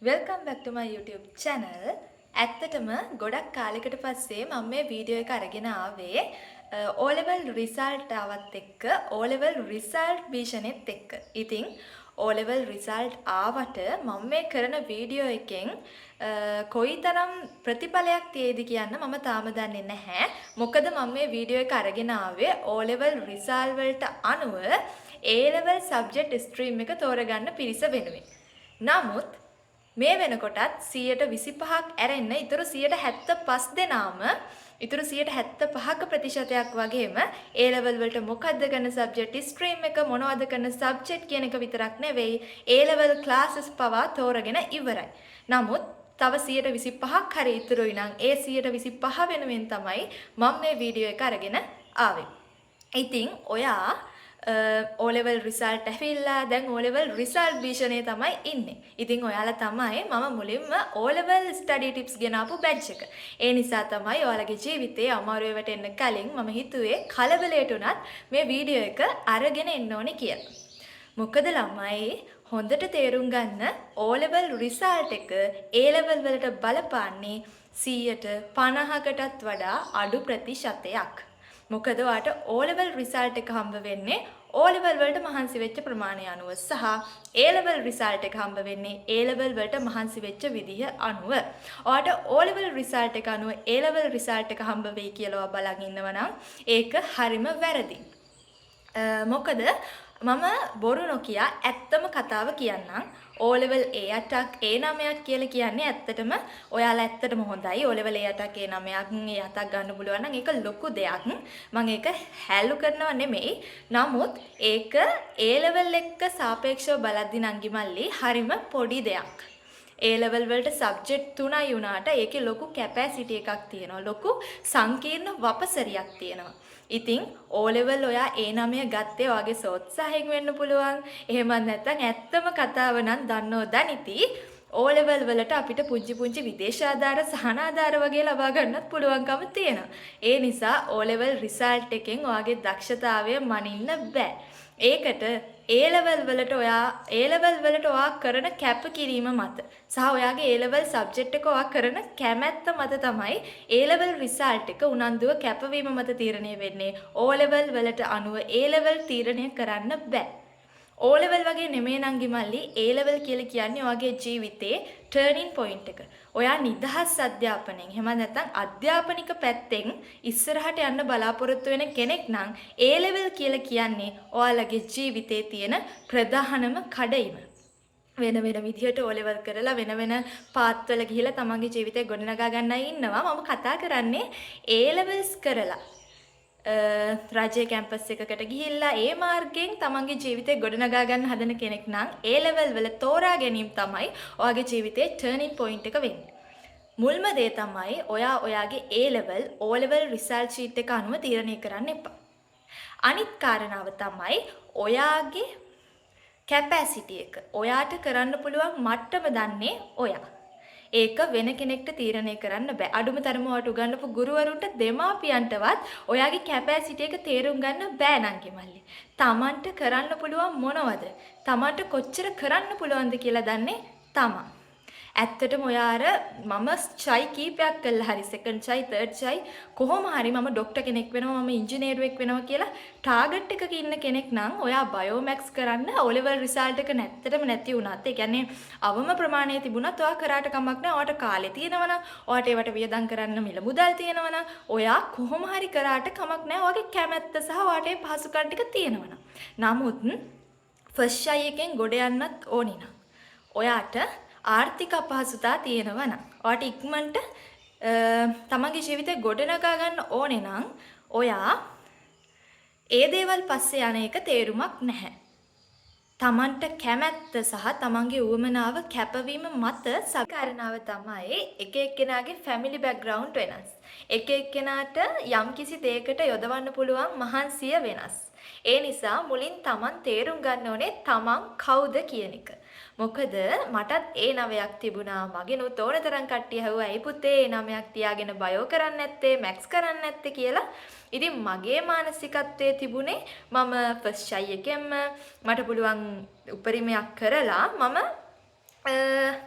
Welcome back to my YouTube channel. ඇත්තටම ගොඩක් කාලයකට පස්සේ මම මේ වීඩියෝ එක අරගෙන ආවේ O level result ආවත් එක්ක O level result භීෂණෙත් එක්ක. ඉතින් O level result ආවට මම මේ කරන වීඩියෝ එකෙන් කොයිතරම් ප්‍රතිඵලයක් තියෙයිද කියන්න මම තාම දන්නේ නැහැ. මොකද මම මේ වීඩියෝ එක අරගෙන ආවේ O level result වලට අනුව A level subject stream එක තෝරගන්න පිරිස වෙනුවෙන්. නමුත් මේ වෙනකොටත් 125ක් ඇරෙන්න ඉතුරු 175 දෙනාම ඉතුරු 175ක ප්‍රතිශතයක් වගේම A level වලට මොකද්ද කරන සබ්ජෙක්ට් ස්ට්‍රීම් එක මොනවද කරන සබ්ජෙක්ට් කියන එක විතරක් නෙවෙයි A level classes පවා තෝරගෙන ඉවරයි. නමුත් තව 125ක් හරි ඉතුරුයි නම් ඒ 125 වෙනුවෙන් තමයි මම මේ වීඩියෝ එක අරගෙන ආවේ. ඉතින් ඔයා O level result ඇවිල්ලා දැන් O level result භීෂණේ තමයි ඉන්නේ. ඉතින් ඔයාලා තමයි මම මුලින්ම O level study tips ගෙනාපු batch එක. ඒ නිසා තමයි ඔයාලගේ ජීවිතේ අමාරුවේ වැටෙන්න කලින් මම හිතුවේ කලබලයට උනත් මේ වීඩියෝ එක අරගෙන එන්න ඕනේ කියලා. මොකද ළමයි හොඳට තේරුම් ගන්න O level result එක A level වලට බලපාන්නේ 50%කටත් වඩා අඩු ප්‍රතිශතයක්. මොකද ඔයාට O level result එක හම්බ වෙන්නේ O level වලට මහන්සි වෙච්ච ප්‍රමාණය අනුව සහ A level result එක හම්බ වෙන්නේ A level වලට මහන්සි වෙච්ච විදිහ අනුව. ඔයාට O level result එක අනුව A level result එක හම්බ වෙයි කියලා ඔයා බලන් ඉන්නවා නම් ඒක හරිම වැරදි. මොකද මම බොරු නොකිය ඇත්තම කතාව කියන්නම්. O level A8ක් A9ක් කියලා කියන්නේ ඇත්තටම ඔයාලා ඇත්තටම හොඳයි. O level A8ක් A9ක් A7ක් ගන්න පුළුවන් නම් ඒක ලොකු දෙයක්. මම ඒක හැලු කරනව නෙමෙයි. නමුත් ඒක A level එක්ක සාපේක්ෂව බලද්දි නංගි මල්ලි හරිම පොඩි දෙයක්. A level වලට සබ්ජෙක්ට් 3යි වුණාට ඒකේ ලොකු කැපැසිටි එකක් තියෙනවා. ලොකු සංකීර්ණ වපසරියක් තියෙනවා. ඉතින් O level ඔයා A9 ගත්තේ ඔයාගේ සෝත්සාහයෙන් වෙන්න පුළුවන්. එහෙම නැත්නම් ඇත්තම කතාව නම් දන්නෝ දනිති. O level වලට අපිට පුංචි විදේශ ආධාර සහන ආධාර වගේ ලබා ගන්නත් පුළුවන්කම තියෙනවා. ඒ නිසා O level result එකෙන් ඔයාගේ දක්ෂතාවය මනින්න බෑ. ඒකට A level වලට ඔයා කරන කැපකිරීම මත සහ ඔයාගේ A level subject එක ඔයා කරන කැමැත්ත මත තමයි A level result එක උනන්දුව කැපවීම මත තීරණය වෙන්නේ. O level වලට අනුව A level තීරණය කරන්න බෑ. O level වගේ නෙමෙයි නංගි මල්ලි A level කියලා කියන්නේ ඔයාගේ ජීවිතේ turning point එක. ඔයා නිදහස් අධ්‍යාපනයෙන් එහෙම නැත්නම් අධ්‍යාපනික පැත්තෙන් ඉස්සරහට යන්න බලාපොරොත්තු වෙන කෙනෙක් නම් A level කියලා කියන්නේ ඔයාලගේ ජීවිතේ තියෙන ප්‍රධානම කඩයිම. වෙන විදිහට O level කරලා වෙන පාත්වල ගිහිලා තමන්ගේ ජීවිතේ ගොඩනගා ගන්නයි ඉන්නවා. මම කතා කරන්නේ A levels කරලා රාජ්‍ය කැම්පස් එකකට ගිහිල්ලා ඒ මාර්ගයෙන් තමන්ගේ ජීවිතේ ගොඩනගා ගන්න හදන කෙනෙක් නම් A level වල තෝරා ගැනීම තමයි ඔයාගේ ජීවිතේ turning point එක වෙන්නේ. මුල්ම දේ තමයි ඔයාගේ A level O level result sheet එක අනුව තීරණය කරන්න එපා. අනිත් කාරණාව තමයි ඔයාගේ capacity එක. ඔයාට කරන්න පුළුවන් මට්ටම දන්නේ ඔයා. ඒක වෙන කෙනෙක්ට තීරණය කරන්න බෑ. අඩුම තරම ඔයාට උගන්වපු ගුරුවරුන්ට දෙමාපියන්ටවත් ඔයාගේ කැපැසිටි එක තේරුම් ගන්න බෑ නංගි මල්ලි. Tamanට කරන්න පුළුවන් මොනවද? Tamanට කොච්චර කරන්න පුළුවන්ද කියලා දන්නේ තමන්. ඇත්තටම ඔයා අර මම ට්‍රයි කීපයක් කළා හරි සෙකන්ඩ් ට්‍රයි තර්ඩ් ට්‍රයි කොහොම හරි මම ડોක්ටර් කෙනෙක් වෙනවා මම ඉංජිනේරුවෙක් වෙනවා කියලා ටාගට් එකක ඉන්න කෙනෙක් නම් ඔයා බයෝමැක්ස් කරන්න O level result එක නැත්තටම නැති වුණත් ඒ කියන්නේ අවම ප්‍රමාණය තිබුණත් ඔයා කරාට කමක් නැහැ. ඔයාට කාලේ තියෙනවා නම් ඔයාට ඒවට වියදම් කරන්න මිල මුදල් තියෙනවා නම් ඔයා කොහොම හරි කරාට කමක් නැහැ. ඔයාගේ කැමැත්ත සහ ඔයාට ඒ පහසුකම් ටික තියෙනවා නම්. නමුත් ෆස්ට් ට්‍රයි එකෙන් ගොඩ යන්නත් ඕනේ නම් ඔයාට ආර්ථික අපහසුතා තියෙනවා නම් ඔයාට ඉක්මනට තමන්ගේ ජීවිතේ ගොඩනගා ගන්න ඕනේ නම් ඔයා ඒ දේවල් පස්සේ යන එක තේරුමක් නැහැ. තමන්ට කැමැත්ත සහ තමන්ගේ උවමනාව කැපවීම මත සකාරණාව තමයි එක එක්කෙනාගේ ෆැමිලි බෑග්ග්‍රවුන්ඩ් වෙනස්. එක එක්කෙනාට යම්කිසි දෙයකට යොදවන්න පුළුවන් මහන්සිය වෙනස්. ඒ නිසා මුලින් තමන් තේරුම් ගන්න ඕනේ තමන් කවුද කියන එක. මොකද මටත් A9ක් තිබුණා. මගෙනුත් ඕන තරම් කට්ටිය ඇහුවා "ඇයි පුතේ A9ක් තියාගෙන බයෝ කරන්නේ නැත්තේ? මැක්ස් කරන්නේ නැත්තේ?" කියලා. ඉතින් මගේ මානසිකත්වයේ තිබුණේ මම ෆස්ට් ට්‍රයි එකෙන්ම මට පුළුවන් උපරිමයක් කරලා මම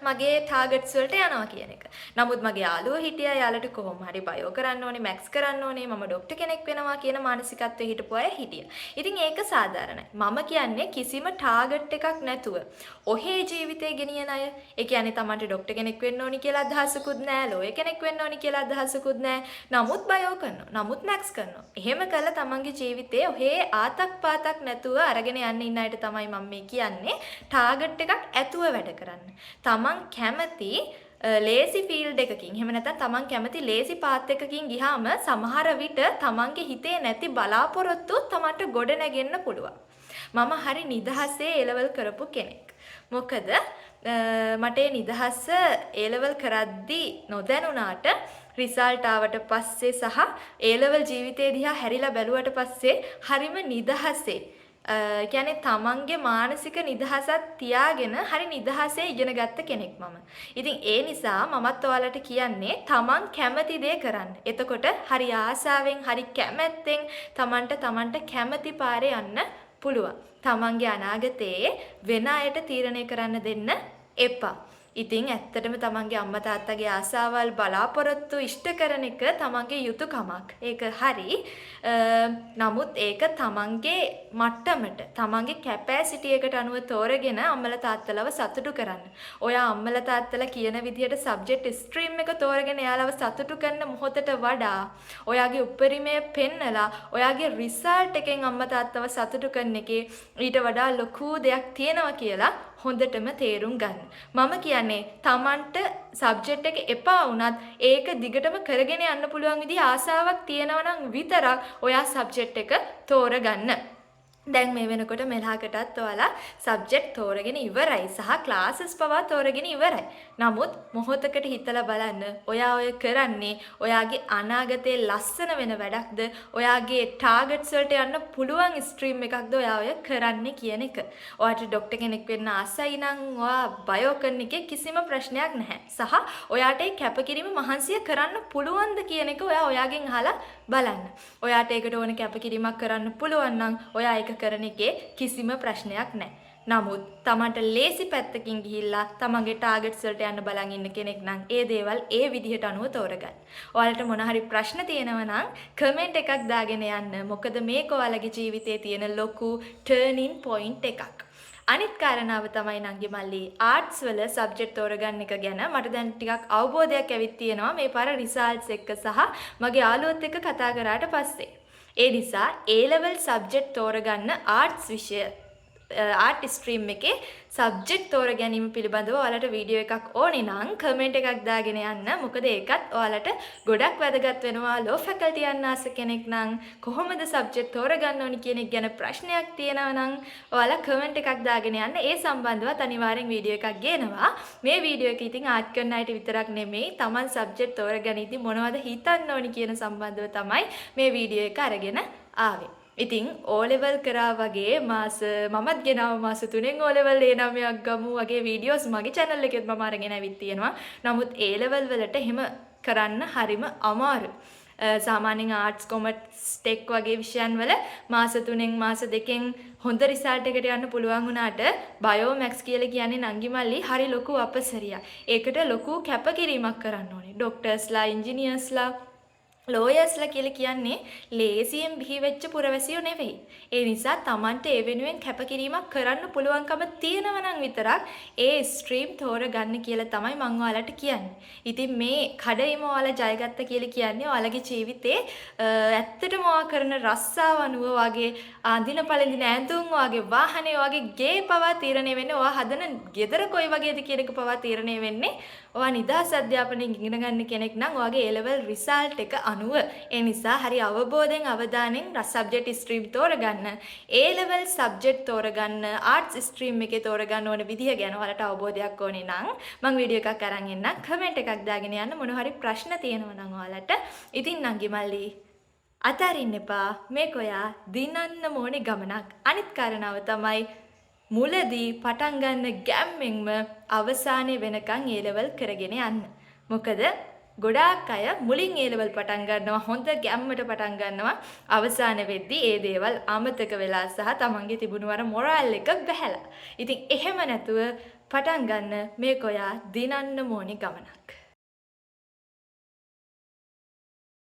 මගේ ටාගට්ස් වලට යනවා කියන එක. නමුත් මගේ යාළුවෝ හිටියා යාළුවට කොහොම හරි බයෝ කරන්න ඕනේ, මැක්ස් කරන්න ඕනේ, මම ඩොක්ටර් කෙනෙක් වෙනවා කියන මානසිකත්වයේ හිටපු අය හිටියා. ඉතින් ඒක සාධාරණයි. මම කියන්නේ කිසිම ටාගට් එකක් නැතුව ඔහේ ජීවිතේ ගෙනියන අය. ඒ කියන්නේ Tamanට ඩොක්ටර් කෙනෙක් වෙන්න ඕනි කියලා අදහසකුත් නැහැ, ලෝයර් කෙනෙක් වෙන්න ඕනි කියලා අදහසකුත් නැහැ. නමුත් බයෝ කරනවා. නමුත් මැක්ස් කරනවා. එහෙම කළා Tamanගේ ජීවිතේ ඔහේ ආතක් පාතක් නැතුව අරගෙන යන්න ඉන්න අයට තමයි මම මේ කියන්නේ ටාගට් එකක් ඇතුව වැඩ කරන්න. තමන් කැමති ලේසි ෆීල්ඩ් එකකින් එහෙම නැත්නම් තමන් කැමති ලේසි පාත් එකකින් ගියාම සමහර විට තමන්ගේ හිතේ නැති බලාපොරොත්තු තමන්ට ගොඩ නැගෙන්න පුළුවන්. මම හරි නිදහසේ A-level කරපු කෙනෙක්. මොකද මට ඒ නිදහස A-level කරද්දී නොදැනුණාට රිසල්ට් ආවට පස්සේ සහ A-level ජීවිතේ දිහා හැරිලා බැලුවට පස්සේ හරිම නිදහසේ කියන්නේ තමන්ගේ මානසික නිදහසත් තියාගෙන හරි නිදහසේ ඉගෙන ගත්ත කෙනෙක් මම. ඉතින් ඒ නිසා මමත් ඔයාලට කියන්නේ තමන් කැමති දේ කරන්න. එතකොට හරි ආසාවෙන් හරි කැමැත්තෙන් තමන්ට කැමති පාරේ යන්න පුළුවන්. තමන්ගේ අනාගතයේ වෙන අයට තීරණය කරන්න දෙන්න එපා. ඉතින් ඇත්තටම තමන්ගේ අම්මා තාත්තගේ ආසාවල් බලාපොරොත්තු ඉෂ්ට කරන එක තමන්ගේ යුතුයකමක්. ඒක හරි. නමුත් ඒක තමන්ගේ මට්ටමට තමන්ගේ කැපැසිටි එකට අනුව තෝරගෙන අම්මලා තාත්තලව සතුටු කරන්න. ඔයා අම්මලා තාත්තලා කියන විදිහට සබ්ජෙක්ට් ස්ට්‍රීම් එක තෝරගෙන එයාලව සතුටු කරන මොහොතට වඩා ඔයාගේ උපරිමය පෙන්නලා ඔයාගේ රිසල්ට් එකෙන් අම්මා තාත්තව සතුටු කරන එකේ ඊට වඩා ලොකු දෙයක් තියෙනවා කියලා හොඳටම තේරුම් ගන්න. මම කියන්නේ Tamanට සබ්ජෙක්ට් එක එපා වුණත් ඒක දිගටම කරගෙන යන්න පුළුවන් විදිහ ආසාවක් තියෙනවා නම් විතරක් ඔයා සබ්ජෙක්ට් එක තෝරගන්න. දැන් මේ වෙනකොට මෙලහකටත් ඔයාලා සබ්ජෙක්ට් තෝරගෙන ඉවරයි සහ ක්ලාසස් පවා තෝරගෙන ඉවරයි. නමුත් මොහොතකට හිතලා බලන්න ඔයා ඔය කරන්නේ ඔයාගේ අනාගතයේ ලස්සන වෙන වැඩක්ද ඔයාගේ ටාගට්ස් වලට යන්න පුළුවන් ස්ට්‍රීම් එකක්ද ඔයා ඔය කරන්නේ කියන එක. ඔයාට ඩොක්ටර් කෙනෙක් වෙන්න ආසයි නම් ඔයා බයෝ කරන එකේ කිසිම ප්‍රශ්නයක් නැහැ. සහ ඔයාට ඒ කැපකිරීම මහන්සිය කරන්න පුළුවන්ද කියන එක ඔයා ඔයාගෙන් අහලා බලන්න. ඔයාට ඒකට ඕන කැපකිරීමක් කරන්න පුළුවන් නම් ඔයා ඒක කරන එකේ කිසිම ප්‍රශ්නයක් නැහැ. නමුත් Tamanට ලේසි පැත්තකින් ගිහිල්ලා තමන්ගේ ටාගට්ස් වලට යන්න බලන් ඉන්න කෙනෙක් නම් ඒ දේවල් ඒ විදිහට අනුව තෝරගන්න. ඔයාලට මොන හරි ප්‍රශ්න තියෙනවා නම් කමෙන්ට් එකක් දාගෙන යන්න. මොකද මේක ඔයාලගේ ජීවිතයේ තියෙන ලොකු ටර්නින් පොයින්ට් එකක්. අනිත් කාරණාව තමයි නංගි මල්ලි ආර්ට්ස් වල සබ්ජෙක්ට් තෝරගන්න එක ගැන මට දැන් ටිකක් අවබෝධයක් ඇවිත් තියෙනවා මේ පාර රිසල්ට්ස් එක්ක සහ මගේ යාළුවොත් එක්ක කතා කරාට පස්සේ. ඒ නිසා A-level සබ්ජෙක්ට් තෝරගන්න ආර්ට්ස් විෂය ආර්ට් ස්ට්‍රීම් එකේ සබ්ජෙක්ට් තෝර ගැනීම පිළිබඳව ඔයාලට වීඩියෝ එකක් ඕනේ නම් කමෙන්ට් එකක් දාගෙන යන්න. මොකද ඒකත් ඔයාලට ගොඩක් වැදගත් වෙනවා. ලෝ ෆැකල්ටි යන්න ආස කෙනෙක් නම් කොහොමද සබ්ජෙක්ට් තෝරගන්න ඕනි කියන එක ගැන ප්‍රශ්නයක් තියෙනවා නම් ඔයාලා කමෙන්ට් එකක් දාගෙන යන්න. ඒ සම්බන්ධවත් අනිවාර්යෙන් වීඩියෝ එකක් ගේනවා. මේ වීඩියෝ එක ඉතින් ආර්ට් කරන අයට විතරක් නෙමෙයි Taman සබ්ජෙක්ට් තෝරගනිද්දි මොනවද හිතන්න ඕනි කියන සම්බන්ධව තමයි මේ වීඩියෝ එක අරගෙන ආවේ. ඉතින් O-level කරා වගේ මාස මමත් ගෙනාව මාස 3න් O-level A9ක් ගමු වගේ වීඩියෝස් මගේ channel එකෙත් මම අරගෙන ඇවිත් තියෙනවා. නමුත් A-level වලට එහෙම කරන්න හරිම අමාරුයි. සාමාන්‍යයෙන් ආර්ට්ස් කොමර්ස් ටෙක් වගේ විෂයන් වල මාස 3න් මාස 2න් හොඳ රිසල්ට් එකට යන්න පුළුවන් වුණාට බයෝ මැක්ස් කියලා කියන්නේ නංගි මල්ලි හරි ලොකු අපසරියක්. ඒකට ලොකු කැපකිරීමක් කරන්න ඕනේ. ඩොක්ටර්ස්ලා, ඉන්ජිනියර්ස්ලා ලෝයර්ස්ලා කියලා කියන්නේ ලේසියෙන් බිහි වෙච්ච පුරවැසියෝ නෙවෙයි. ඒ නිසා Tamanට ඒ වෙනුවෙන් කැපකිරීමක් කරන්න පුළුවන්කම තියෙනවා නම් විතරක් ඒ ස්ට්‍රීම් තෝරගන්න කියලා තමයි මම ඔයාලට කියන්නේ. ඉතින් මේ කඩේම ඔයාලා ජයගත්ත කියලා කියන්නේ ඔයාලගේ ජීවිතේ ඇත්තටම ඔයා කරන රස්සාව අනුව වගේ අඳින පළඳින ඇඳුම් වගේ වාහනේ වගේ ගේ පවා තීරණය වෙන්නේ ඔයා හදන ගෙදර කොයි වගේද කියන එක පවා තීරණය වෙන්නේ ඔයා නිදහස් අධ්‍යාපනයෙන් ඉගෙන ගන්න කෙනෙක් නම් ඔයාගේ A-level result එක අනුව. ඒ නිසා හරි අවබෝධයෙන් අවධානයෙන් සබ්ජෙක්ට් ස්ට්‍රීම් තෝරගන්න. A-level සබ්ජෙක්ට් තෝරගන්න ආර්ට්ස් ස්ට්‍රීම් එකේ තෝරගන්න ඕන විදිහ ගැන ඔයාලට අවබෝධයක් ඕනේ නම් මම වීඩියෝ එකක් අරන් එන්නම්. කමෙන්ට් එකක් දාගෙන යන්න මොන හරි ප්‍රශ්න තියෙනවා නම් ඔයාලට. ඉතින් නංගි මල්ලි අතාරින්න එපා. මේක ඔයා දිනන්න ඕනේ ගමනක්. අනිත් කාරණාව තමයි මුලදී පටන් ගන්න ගැම්මෙන්ම අවසානයේ වෙනකන් A-level කරගෙන යන්න. මොකද ගොඩාක් අය මුලින් ඒ ලෙවල් පටන් ගන්නවා හොඳ ගැම්මට පටන් ගන්නවා අවසාන වෙද්දී ඒ දේවල් අමතක වෙලා සහ තමන්ගේ තිබුණු අර මොරාල් එක බැහැලා. ඉතින් එහෙම නැතුව පටන් ගන්න මේක ඔයා දිනන්න ඕනි ගමනක්.